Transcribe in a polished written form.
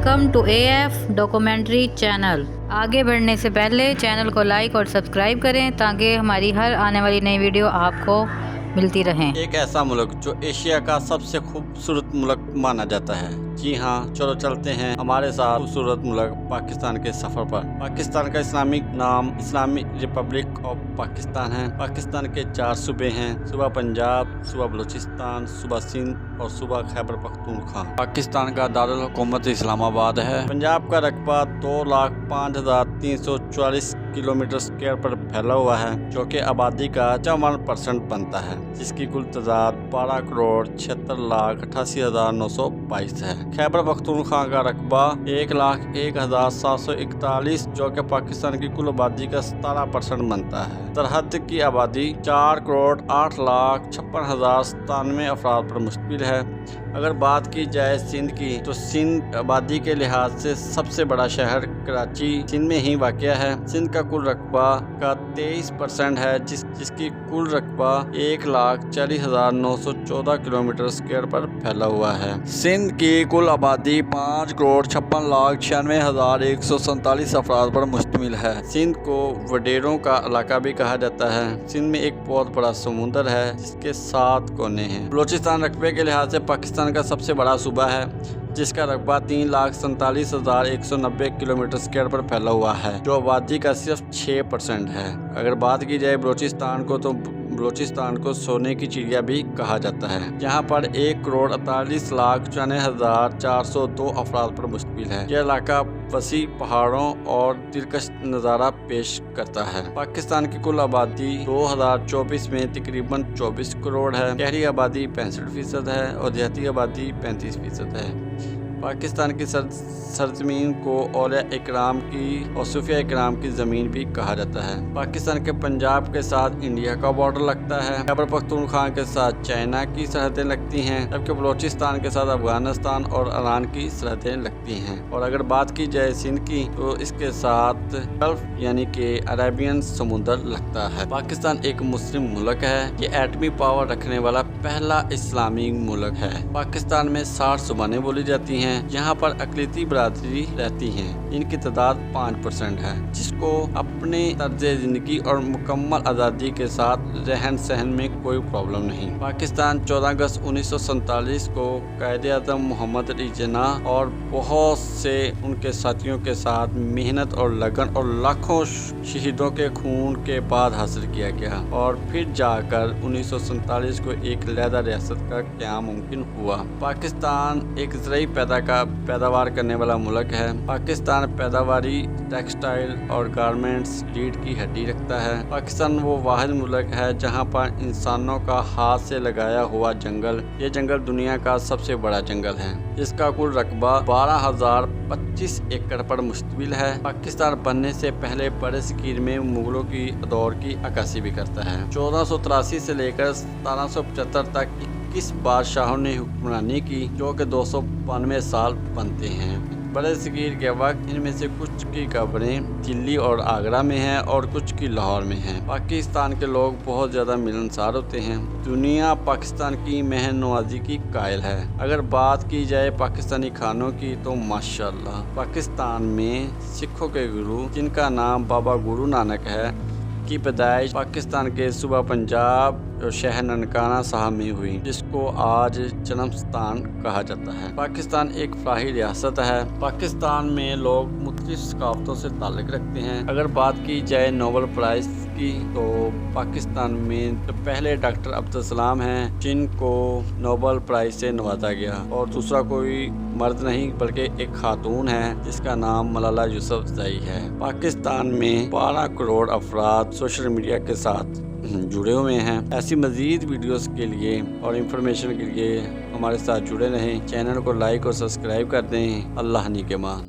Welcome to AF documentary channel. आगे बढ़ने से पहले चैनल को लाइक और सब्सक्राइब करें ताकि हमारी हर आने वाली नई वीडियो आपको मिलती रहें। एक ऐसा मुल्क जो एशिया का सबसे खूबसूरत मुल्क माना जाता है। जी हाँ, चलो चलते हैं हमारे साथ खूबसूरत मुल्क पाकिस्तान के सफर पर। पाकिस्तान का इस्लामिक नाम इस्लामिक रिपब्लिक ऑफ पाकिस्तान है। पाकिस्तान के 4 सूबे हैं, सूबा पंजाब, सूबा बलूचिस्तान, सूबा सिंध और सूबा खैबर पख्तूनख्वा। पाकिस्तान का दारुल हुकूमत इस्लामाबाद है। पंजाब का रकबा 2,05,344 किलोमीटर स्क्वायर पर फैला हुआ है, जो कि आबादी का 54% बनता है, जिसकी कुल तादाद 12,76,88,922 है। खैबर पख्तूनख्वा का रकबा 1,01,741, जो कि पाकिस्तान की कुल आबादी का 17% बनता है। सरहद की आबादी 4,08,56,097 अफराद पर मुश्तमिल है। अगर बात की जाए सिंध की, तो सिंध आबादी के लिहाज से सबसे बड़ा शहर कराची सिंध में ही वाक़या है। सिंध का कुल रकबा का 23% है, जिसकी कुल रकबा 1,40,914 किलोमीटर स्क्वायर पर फैला हुआ है। सिंध की कुल आबादी 5,56,96,147 अफराद पर मुश्तमिल है। सिंध को वडेरों का इलाका भी कहा जाता है। सिंध में एक बहुत बड़ा समुंदर है, जिसके 7 कोने हैं। बलूचिस्तान रकबे के लिहाज से पाकिस्तान का सबसे बड़ा सूबा है, जिसका रकबा 3,47,190 किलोमीटर स्क्वायर पर फैला हुआ है, जो आबादी का सिर्फ 6% है। अगर बात की जाए बलूचिस्तान को, तो बलूचिस्तान को सोने की चिड़िया भी कहा जाता है। यहाँ पर 1,48,94,402 अफराद पर मुश्तमिल है। यह इलाका वसी पहाड़ों और दिलकश नज़ारा पेश करता है। पाकिस्तान की कुल आबादी 2024 में तकरीबन 24 करोड़ है। शहरी आबादी 65% है और देहाती आबादी 35% है। पाकिस्तान की सरजमीन को औलिया इकराम की और सूफिया इकराम की ज़मीन भी कहा जाता है। पाकिस्तान के पंजाब के साथ इंडिया का बॉर्डर लगता है। खैबर पख्तूनख्वा के साथ चाइना की सरहदें लगती हैं, जबकि बलूचिस्तान के साथ अफगानिस्तान और ईरान की सरहदें लगती हैं। और अगर बात की जाए सिंध की, तो इसके साथ गल्फ यानी कि अरेबियन समुंदर लगता है। पाकिस्तान एक मुस्लिम मुल्क है। ये एटमी पावर रखने वाला पहला इस्लामी मुल्क है। पाकिस्तान में 60 ज़ुबानें बोली जाती हैं। यहाँ पर अक़लियती बरादरी रहती हैं। इनकी तादाद 5% है, जिसको अपने तर्ज़े ज़िंदगी और मुकम्मल आज़ादी के साथ रहन सहन में कोई प्रॉब्लम नहीं। पाकिस्तान 14 अगस्त 1947 को कायदे-आज़म मोहम्मद अली जिन्नाह और बहुत से उनके साथियों के साथ मेहनत और लगन और लाखों शहीदों के खून के बाद हासिल किया गया, और फिर जाकर 1947 को एक अलहदा रियासत का क़याम मुमकिन हुआ। पाकिस्तान एक ज़रई पैदावार करने वाला मुल्क है। पाकिस्तान पैदावारी टेक्सटाइल और गारमेंट्स रीढ़ की हड्डी रखता है। पाकिस्तान वो वाहिद मुल्क है जहाँ पर इंसानों का हाथ से लगाया हुआ जंगल, ये जंगल दुनिया का सबसे बड़ा जंगल है। इसका कुल रकबा 12,025 एकड़ पर मुश्तमिल है। पाकिस्तान बनने से पहले बरसगीर में मुगलों की दौर की अक्कासी भी करता है। 1483 से लेकर 1775 तक 21 बादशाहों ने हुक्मरानी की, जो कि 292 साल बनते हैं। बरसगीर के वक्त इनमें से कुछ की कब्रें दिल्ली और आगरा में हैं और कुछ की लाहौर में हैं। पाकिस्तान के लोग बहुत ज़्यादा मिलनसार होते हैं। दुनिया पाकिस्तान की मेहमान नवाजी की कायल है। अगर बात की जाए पाकिस्तानी खानों की, तो माशाल्लाह पाकिस्तान में सिखों के गुरु, जिनका नाम बाबा गुरु नानक है, की पैदाइश पाकिस्तान के सूबा पंजाब और शहर ननकाना साहब में हुई, जिसको आज जन्म स्थान कहा जाता है। पाकिस्तान एक फलाही रियासत है। पाकिस्तान में लोग मुख्तलिफ सकाफ़तों से ताल्लुक़ रखते हैं। अगर बात की जाए नोबल प्राइज़ की, तो पाकिस्तान में जो पहले डॉक्टर अब्दुल सलाम हैं, जिनको नोबल प्राइज़ से नवाजा गया, और दूसरा कोई मर्द नहीं बल्कि एक खातून है, जिसका नाम मलाला यूसुफ़ज़ई है। पाकिस्तान में 12 करोड़ अफराद सोशल मीडिया के साथ जुड़े हुए हैं। ऐसी मज़ीद वीडियोस के लिए और इन्फॉर्मेशन के लिए हमारे साथ जुड़े रहें। चैनल को लाइक और सब्सक्राइब कर दें। अल्लाह निगहबान।